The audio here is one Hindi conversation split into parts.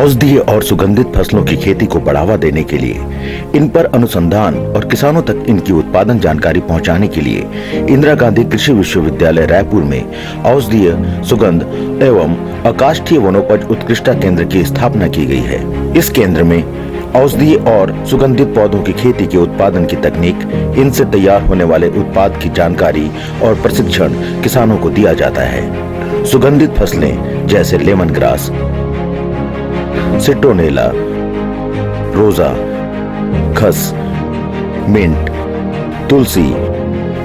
औषधीय और सुगंधित फसलों की खेती को बढ़ावा देने के लिए, इन पर अनुसंधान और किसानों तक इनकी उत्पादन जानकारी पहुंचाने के लिए इंदिरा गांधी कृषि विश्वविद्यालय रायपुर में औषधीय, सुगंध एवं अकाष्ठीय वनोपज उत्कृष्टता केंद्र की स्थापना की गई है। इस केंद्र में औषधीय और सुगंधित पौधों की खेती के उत्पादन की तकनीक, इनसे तैयार होने वाले उत्पाद की जानकारी और प्रशिक्षण किसानों को दिया जाता है। सुगंधित फसलें जैसे लेमन ग्रास, सिट्रोनेला, रोजा, खस, मिंट, तुलसी,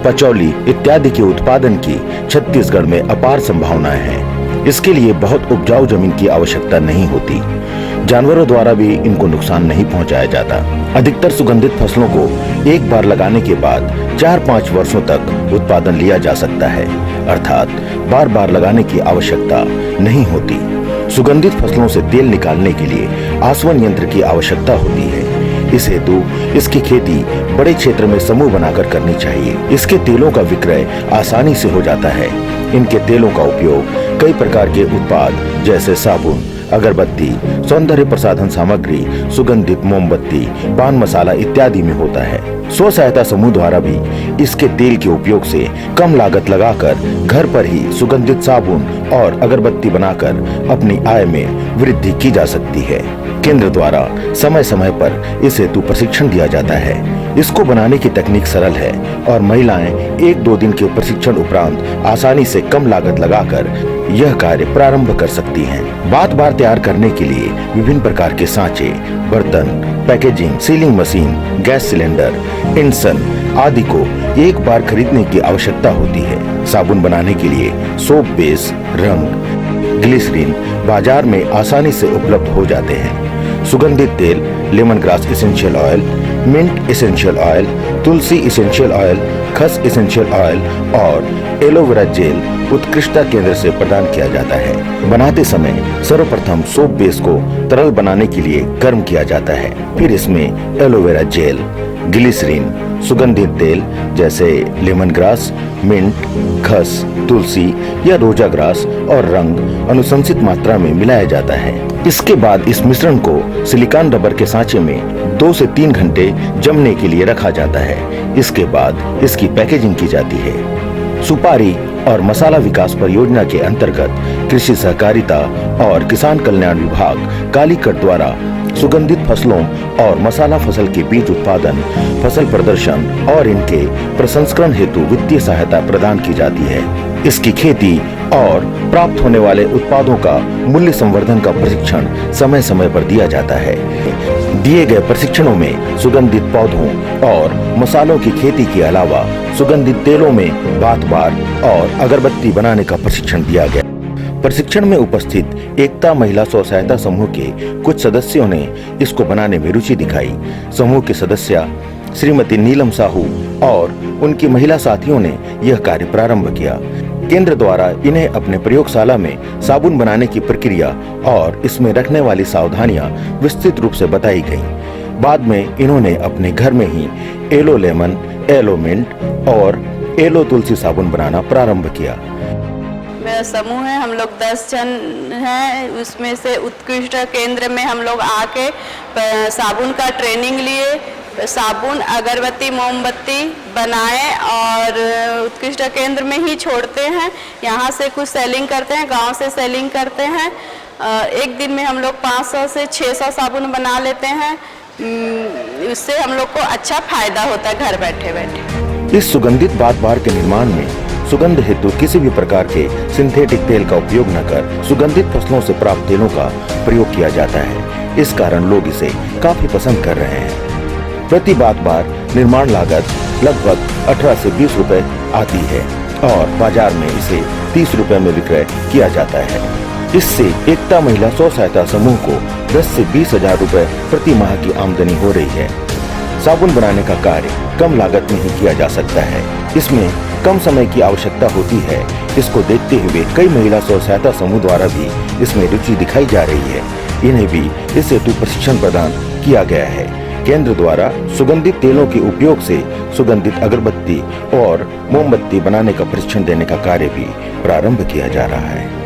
पचौली इत्यादि के उत्पादन की छत्तीसगढ़ में अपार संभावनाएं हैं। इसके लिए बहुत उपजाऊ जमीन की आवश्यकता नहीं होती। जानवरों द्वारा भी इनको नुकसान नहीं पहुंचाया जाता। अधिकतर सुगंधित फसलों को एक बार लगाने के बाद 4-5 वर्षों तक उत्पादन लिया जा सकता है, अर्थात बार बार लगाने की आवश्यकता नहीं होती। सुगंधित फसलों से तेल निकालने के लिए आसवन यंत्र की आवश्यकता होती है। इस हेतु इसकी खेती बड़े क्षेत्र में समूह बनाकर करनी चाहिए। इसके तेलों का विक्रय आसानी से हो जाता है। इनके तेलों का उपयोग कई प्रकार के उत्पाद जैसे साबुन, अगरबत्ती, सौंदर्य प्रसाधन सामग्री, सुगंधित मोमबत्ती, पान मसाला इत्यादि में होता है। स्व सहायता समूह द्वारा भी इसके तेल के उपयोग से कम लागत लगाकर घर पर ही सुगंधित साबुन और अगरबत्ती बनाकर अपनी आय में वृद्धि की जा सकती है। केंद्र द्वारा समय समय पर इस हेतु प्रशिक्षण दिया जाता है। इसको बनाने की तकनीक सरल है और महिलाएं 1-2 दिन के प्रशिक्षण उपरांत आसानी से कम लागत लगाकर यह कार्य प्रारंभ कर सकती हैं। बार तैयार करने के लिए विभिन्न प्रकार के सांचे, बर्तन, packaging, sealing machine, gas cylinder, इंसन आदि को एक बार खरीदने की आवश्यकता होती है। साबुन बनाने के लिए सोप बेस, रंग, ग्लिसरीन बाजार में आसानी से उपलब्ध हो जाते हैं। सुगंधित तेल, lemon grass essential oil, mint essential oil, तुलसी एसेंशियल ऑयल, खस एसेंशियल ऑयल और एलोवेरा जेल उत्कृष्टता केंद्र से प्रदान किया जाता है। बनाते समय सर्वप्रथम सोप बेस को तरल बनाने के लिए गर्म किया जाता है। फिर इसमें एलोवेरा जेल, ग्लिसरीन, सुगंधित तेल जैसे लेमन ग्रास, मिंट, खस, तुलसी या रोजा ग्रास और रंग अनुशंसित मात्रा में मिलाया जाता है। इसके बाद इस मिश्रण को सिलिकॉन रबर के सांचे में 2 से 3 घंटे जमने के लिए रखा जाता है। इसके बाद इसकी पैकेजिंग की जाती है। सुपारी और मसाला विकास परियोजना के अंतर्गत कृषि सहकारिता और किसान कल्याण विभाग कालीकट द्वारा सुगंधित फसलों और मसाला फसल के बीज उत्पादन, फसल प्रदर्शन और इनके प्रसंस्करण हेतु वित्तीय सहायता प्रदान की जाती है। इसकी खेती और प्राप्त होने वाले उत्पादों का मूल्य संवर्धन का प्रशिक्षण समय समय पर दिया जाता है। दिए गए प्रशिक्षणों में सुगंधित पौधों और मसालों की खेती के अलावा सुगंधित तेलों में बात बार और अगरबत्ती बनाने का प्रशिक्षण दिया गया। प्रशिक्षण में उपस्थित एकता महिला स्व सहायता समूह के कुछ सदस्यों ने इसको बनाने में रुचि दिखाई। समूह के सदस्य श्रीमती नीलम साहू और उनकी महिला साथियों ने यह कार्य प्रारंभ किया। केंद्र द्वारा इन्हें अपने प्रयोगशाला में साबुन बनाने की प्रक्रिया और इसमें रखने वाली सावधानियां विस्तृत रूप से बताई गईं। बाद में इन्होंने अपने घर में ही एलो लेमन, एलो मिंट और एलो तुलसी साबुन बनाना प्रारंभ किया। मेरा समूह है, हम लोग 10 जन हैं। उसमें से उत्कृष्ट केंद्र में हम लोग आके साबुन का ट्रेनिंग लिए, साबुन, अगरबत्ती, मोमबत्ती बनाए और उत्कृष्ट केंद्र में ही छोड़ते हैं। यहाँ से कुछ सेलिंग करते हैं, गांव से सेलिंग करते हैं। एक दिन में हम लोग 500 से 600 साबुन बना लेते हैं। इससे हम लोग को अच्छा फायदा होता है घर बैठे बैठे। इस सुगंधित बात बार के निर्माण में सुगंध हेतु किसी भी प्रकार के सिंथेटिक तेल का उपयोग न कर सुगंधित फसलों से प्राप्त तेलों का प्रयोग किया जाता है। इस कारण लोग इसे काफी पसंद कर रहे हैं। प्रति बात बार निर्माण लागत लगभग 18 से 20 रुपए आती है और बाजार में इसे 30 रुपए में विक्रय किया जाता है। इससे एकता महिला स्व सहायता समूह को 10 से 20 हजार रुपए प्रति माह की आमदनी हो रही है। साबुन बनाने का कार्य कम लागत में ही किया जा सकता है। इसमें कम समय की आवश्यकता होती है। इसको देखते हुए कई महिला स्व सहायता समूह द्वारा भी इसमें रुचि दिखाई जा रही है। इन्हें भी इस हेतु प्रशिक्षण प्रदान किया गया है। केंद्र द्वारा सुगंधित तेलों के उपयोग से सुगंधित अगरबत्ती और मोमबत्ती बनाने का प्रशिक्षण देने का कार्य भी प्रारंभ किया जा रहा है।